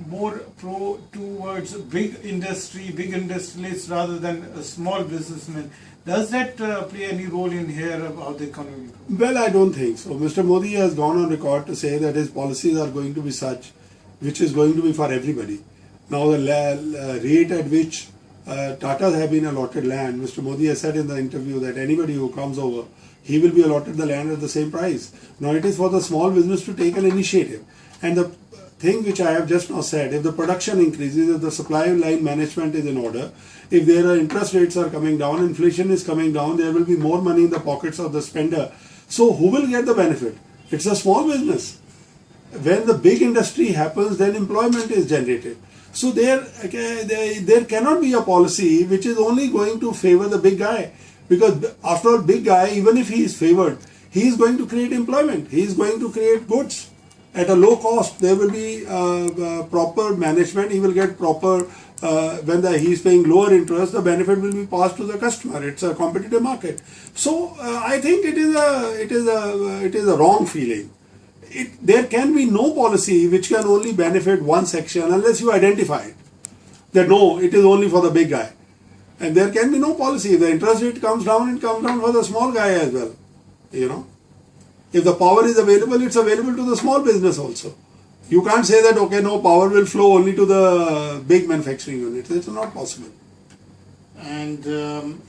more pro towards big industry, big industrialists rather than small businessmen. Does that play any role in here of how the economy? Well, I don't think so. Mr. Modi has gone on record to say that his policies are going to be such which is going to be for everybody. Now, the rate at which Tatas have been allotted land, Mr. Modi has said in the interview that anybody who comes over, he will be allotted the land at the same price. Now, it is for the small business to take an initiative. And the thing which I have just now said, if the production increases, if the supply line management is in order, if there are interest rates are coming down, inflation is coming down, there will be more money in the pockets of the spender. So who will get the benefit? It's a small business. When the big industry happens, then employment is generated. So there cannot be a policy which is only going to favor the big guy. Because after all, big guy, even if he is favored, he is going to create employment. He is going to create goods at a low cost. There will be proper management. He will get proper, when he is paying lower interest, the benefit will be passed to the customer. It's a competitive market. So I think it is a wrong feeling. There can be no policy which can only benefit one section unless you identify it. That no, it is only for the big guy. And there can be no policy. If the interest rate comes down, it comes down for the small guy as well. You know, if the power is available, it's available to the small business also. You can't say that, okay, no, power will flow only to the big manufacturing units. It's not possible. And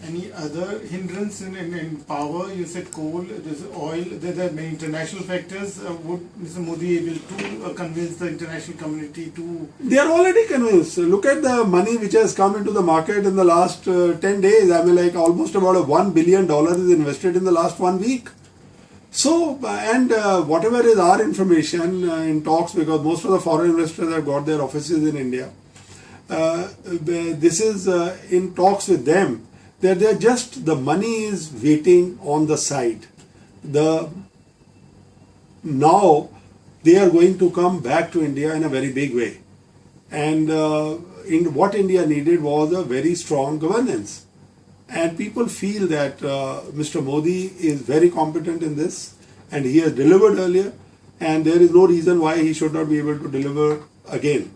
any other hindrance in power? You said coal, there's oil, there are many international factors. Would Mr. Modi able to convince the international community to? They are already convinced. Look at the money which has come into the market in the last 10 days. I mean, like almost about $1 billion is invested in the last 1 week. So, and whatever is our information in talks, because most of the foreign investors have got their offices in India. This is in talks with them, that they're just, the money is waiting on the side. Now they are going to come back to India in a very big way. And what India needed was a very strong governance. And people feel that Mr. Modi is very competent in this, and he has delivered earlier, and there is no reason why he should not be able to deliver again.